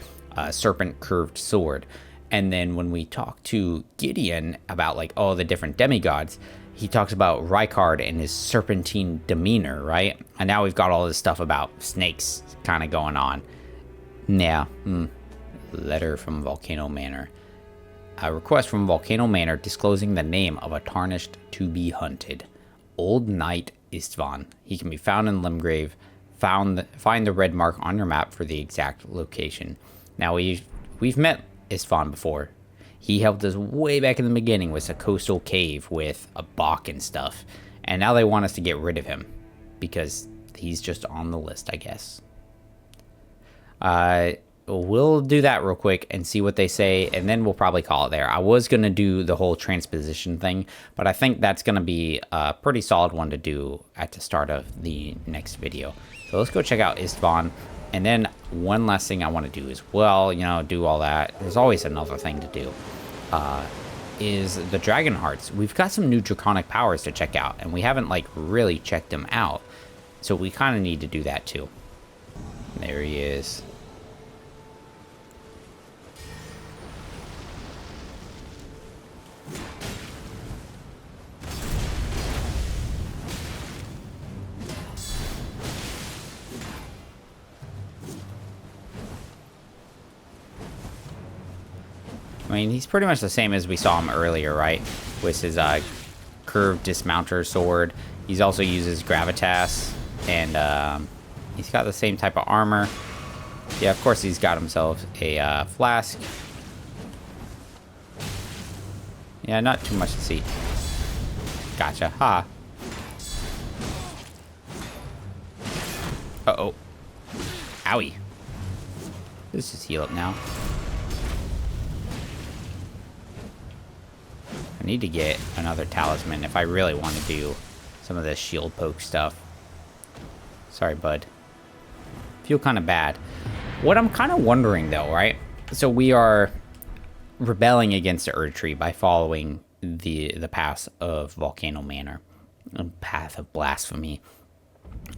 serpent curved sword. And then when we talk to Gideon about, like, the different demigods, he talks about Rykard and his serpentine demeanor, right? And now we've got all this stuff about snakes kind of going on. Yeah. Letter from Volcano Manor. A request from Volcano Manor disclosing the name of a Tarnished to be hunted. Old Knight Istvan. He can be found in Limgrave. find the red mark on your map for the exact location. Now, we've met Istvan before. He helped us way back in the beginning with a coastal cave with a Bach and stuff. And now they want us to get rid of him because he's just on the list, I guess. We'll do that real quick and see what they say, and then we'll probably call it there. I was going to do the whole transposition thing, but I think that's going to be a pretty solid one to do at the start of the next video. So let's go check out Istvan. And then one last thing I want to do as well, you know, do all that. There's always another thing to do. Is the Dragon Hearts. We've got some new Draconic powers to check out, and we haven't, like, really checked them out. So we kind of need to do that, too. There he is. I mean, he's pretty much the same as we saw him earlier, right? With his curved dismounter sword. He's also uses gravitas, and he's got the same type of armor. Yeah, of course he's got himself a flask. Yeah, not too much to see. Gotcha. Ha. Uh-oh. Owie. Let's just heal up now. I need to get another talisman if I really want to do some of this shield poke stuff. Sorry, bud. Feel kind of bad. What I'm kind of wondering, though, right? So we are rebelling against the Erdtree by following the path of Volcano Manor, a path of blasphemy.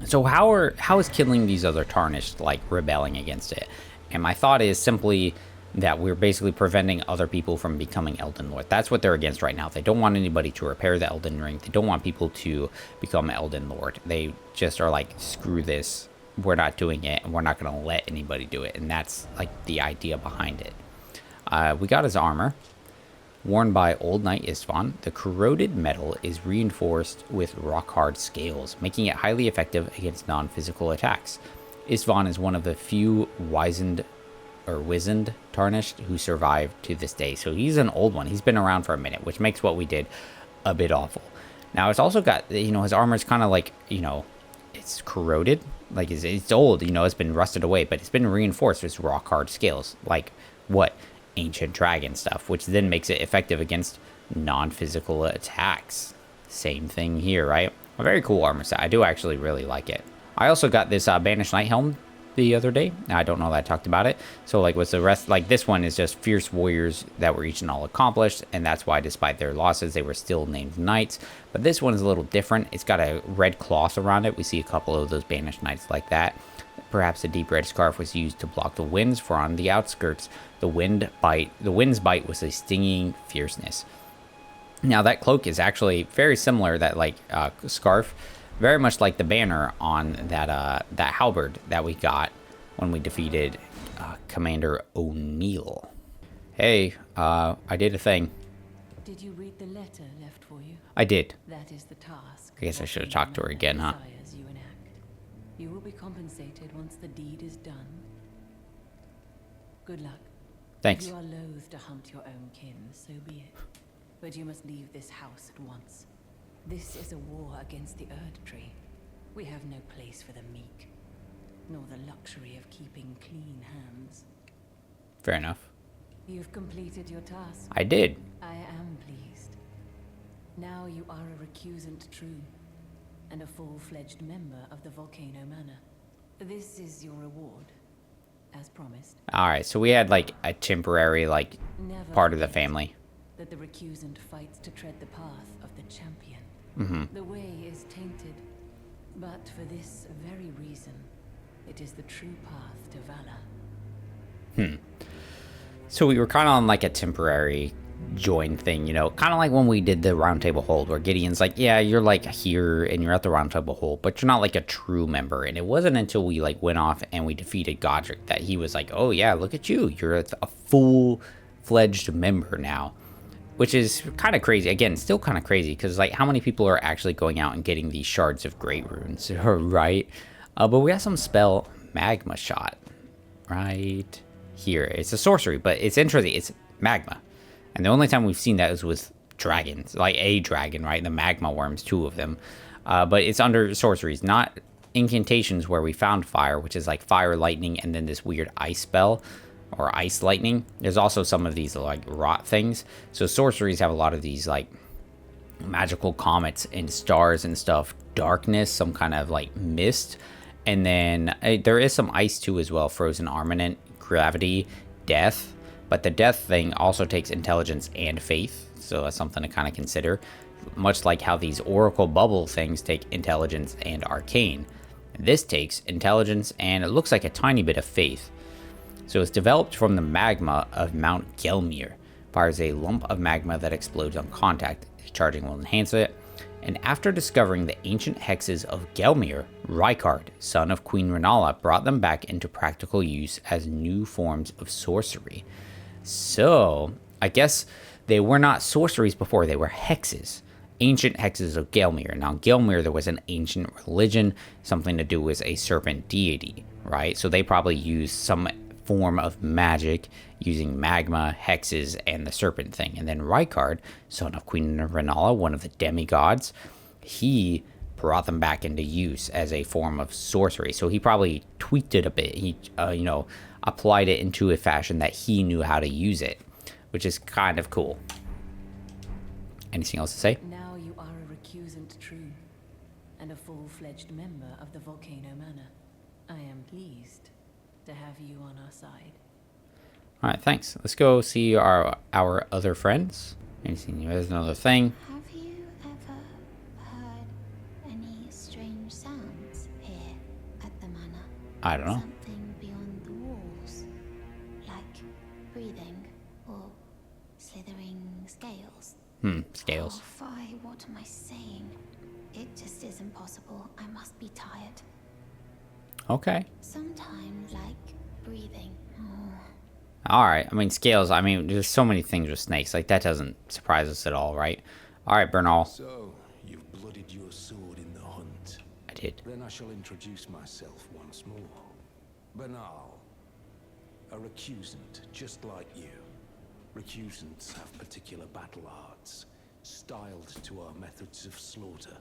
So how is killing these other Tarnished like rebelling against it? And my thought is simply that we're basically preventing other people from becoming Elden Lord. That's what they're against right now. They don't want anybody to repair the Elden Ring. They don't want people to become Elden Lord. They just are like, screw this. We're not doing it, and we're not going to let anybody do it. And that's like the idea behind it. We got his armor. Worn by Old Knight Istvan, the corroded metal is reinforced with rock-hard scales, making it highly effective against non-physical attacks. Istvan is one of the few wizened Tarnished who survived to this day. So he's an old one. He's been around for a minute, which makes what we did a bit awful. Now, it's also got, you know, his armor's kind of like, you know, it's corroded. Like, it's old, you know, it's been rusted away, but it's been reinforced with rock-hard scales. Like, what? Ancient dragon stuff, which then makes it effective against non-physical attacks. Same thing here, right? A very cool armor set. I do actually really like it. I also got this Banished Knight helm the other day. I don't know that I talked about it. So like with the rest, like this one is just fierce warriors that were each and all accomplished, and that's why despite their losses they were still named knights. But this one is a little different. It's got a red cloth around it. We see a couple of those banished knights like that. Perhaps a deep red scarf was used to block the winds, for on the outskirts the wind's bite was a stinging fierceness. Now that cloak is actually very similar, that like scarf, very much like the banner on that that halberd that we got when we defeated Commander O'Neill. Hey, I did a thing. Did you read the letter left for you? I did. That is the task. I guess I should have talked to her again, huh? You enact. You will be compensated once the deed is done. Good luck. Thanks. If you are loath to hunt your own kin, so be it. But you must leave this house at once. This is a war against the Erdtree. We have no place for the meek, nor the luxury of keeping clean hands. Fair enough. You've completed your task. I did. I am pleased. Now you are a recusant true, and a full-fledged member of the Volcano Manor. This is your reward, as promised. Alright, so we had like a temporary like Never part of the forget family. that the recusant fights to tread the path of the champion. The way is tainted, but for this very reason, it is the true path to valor. So we were kind of on like a temporary join thing, you know, kind of like when we did the Round Table Hold, where Gideon's like, yeah, you're like here and you're at the Round Table Hold, but you're not like a true member. And it wasn't until we like went off and we defeated Godric that he was like, oh yeah, look at you, you're a full-fledged member now. Which is kind of crazy. Again, still kind of crazy, because like how many people are actually going out and getting these shards of great runes, right? But we got some spell magma shot right here. It's a sorcery, but it's interesting. It's magma. And the only time we've seen that is with dragons, like a dragon, right? The magma worms, 2 of them. But it's under sorceries, not incantations where we found fire, which is like fire, lightning, and then this weird ice spell or ice lightning. There's also some of these like rot things. So sorceries have a lot of these like magical comets and stars and stuff, darkness, some kind of like mist. And then there is some ice too as well, frozen armament, gravity, death. But the death thing also takes intelligence and faith, so that's something to kind of consider. Much like how these oracle bubble things take intelligence and arcane. This takes intelligence and it looks like a tiny bit of faith. So it's developed from the magma of Mount Gelmir. Fires a lump of magma that explodes on contact. Charging will enhance it. And after discovering the ancient hexes of Gelmir, Rykard, son of Queen Renala, brought them back into practical use as new forms of sorcery. So, I guess they were not sorceries before, they were hexes. Ancient hexes of Gelmir. Now, Gelmir, there was an ancient religion, something to do with a serpent deity, right? So they probably used some form of magic using magma, hexes, and the serpent thing. And then Rykard, son of Queen Renala, one of the demigods, he brought them back into use as a form of sorcery. So he probably tweaked it a bit. He, applied it into a fashion that he knew how to use it, which is kind of cool. Anything else to say? Now you are a recusant true, and a full-fledged member of the Volcano Manor. I am pleased to have you on our side. All right, thanks. Let's go see our other friends. Anything? There's another thing. Have you ever heard any strange sounds here at the manor? I don't know. Something beyond the walls, like breathing or slithering scales. Scales. Oh, Fi, what am I saying? It just isn't possible. I must be tired. Okay. Sometimes, like breathing. All right. I mean, scales. I mean, there's so many things with snakes. Like, that doesn't surprise us at all, right? All right, Bernal. So, you've blooded your sword in the hunt. I did. Then I shall introduce myself once more. Bernal, a recusant just like you. Recusants have particular battle arts, styled to our methods of slaughter.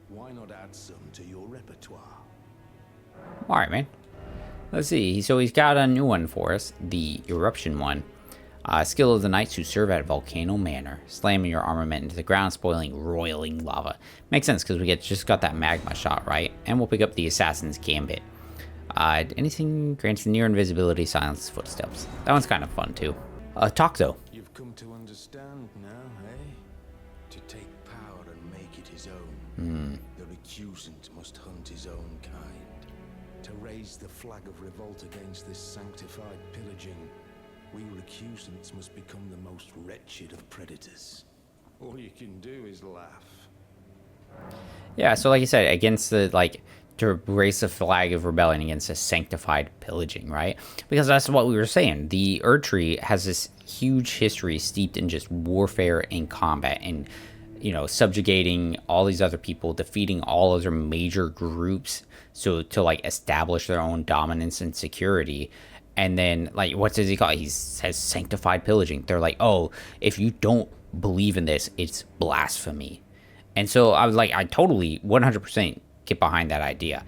Why not add some to your repertoire? All right, man. Let's see. So he's got a new one for us, the eruption one. Skill of the knights who serve at Volcano Manor. Slamming your armament into the ground, spoiling roiling lava. Makes sense because we just got that magma shot, right? And we'll pick up the assassin's gambit. Anything grants near invisibility, silence footsteps. That one's kind of fun too. Talk though. You've come to understand now, eh? To take power and make it his own. The recusant must hunt his own kind. To raise the flag of revolt against this sanctified pillaging, we recusants must become the most wretched of predators. All you can do is laugh. Yeah, so like you said, against the, to raise the flag of rebellion against a sanctified pillaging, right? Because that's what we were saying. The Erdtree has this huge history steeped in just warfare and combat and, subjugating all these other people, defeating all other major groups, so to, establish their own dominance and security. And then, what does he call it? He says sanctified pillaging. They're like, oh, if you don't believe in this, it's blasphemy. And so I was like, I totally 100% get behind that idea.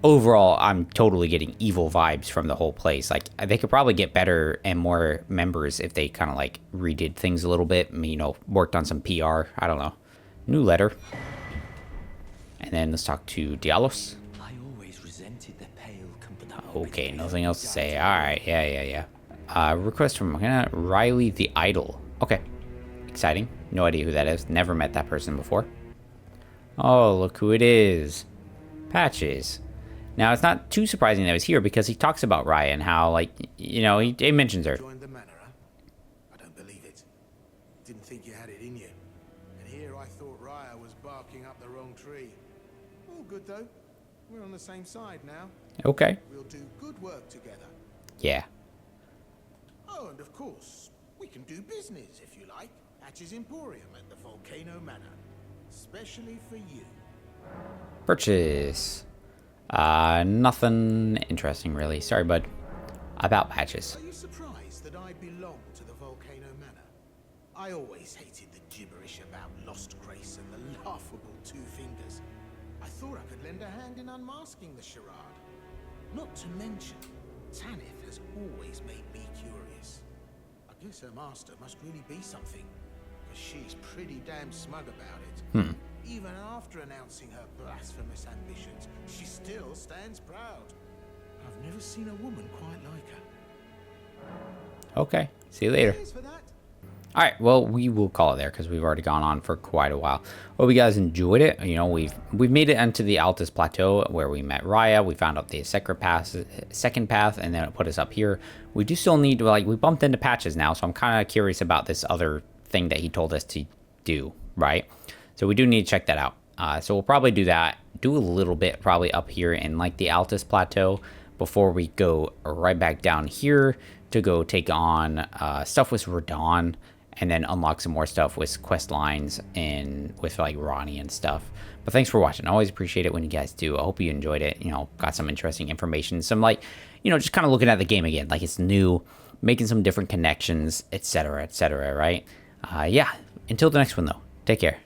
Overall, I'm totally getting evil vibes from the whole place. They could probably get better and more members if they kind of redid things a little bit, worked on some PR. I don't know. New letter. And then let's talk to Dialos. I always resented the pale company. Okay, nothing else to say. All right, yeah. Request from Riley the Idol. Okay, exciting. No idea who that is. Never met that person before. Oh, look who it is. Patches. Now, it's not too surprising that he's here because he talks about Raya and how, he mentions her. Joined the manor, huh? I don't believe it. Didn't think you had it in you. And here I thought Raya was barking up the wrong tree. All good though. We're on the same side now. Okay. We'll do good work together. Yeah. Oh, and of course, we can do business if you like. Hatch's Emporium at the Volcano Manor. Especially for you. Purchase. Nothing interesting, really. Sorry, bud. About patches. Are you surprised that I belong to the Volcano Manor? I always hated the gibberish about lost grace and the laughable two fingers. I thought I could lend a hand in unmasking the charade. Not to mention, Tanith has always made me curious. I guess her master must really be something, because she's pretty damn smug about it. Even after announcing her blasphemous ambitions, she still stands proud. I've never seen a woman quite like her. Okay. See you later. Cheers for that. All right, well, we will call it there because we've already gone on for quite a while. Hope you guys enjoyed it. You know, we've made it onto the Altus Plateau where we met Raya. We found out the second path, and then it put us up here. We do still need to, like, we bumped into patches now, so I'm kind of curious about this other thing that he told us to do, right? So we do need to check that out. So we'll probably do that, do a little bit probably up here in, like, the Altus Plateau before we go right back down here to go take on stuff with Radon, and then unlock some more stuff with quest lines and with like Ronnie and stuff. But thanks for watching. I always appreciate it when you guys do. I hope you enjoyed it. You know, got some interesting information, some like, you know, just kind of looking at the game again, like it's new, making some different connections, etc., right? Yeah. Until the next one though, take care.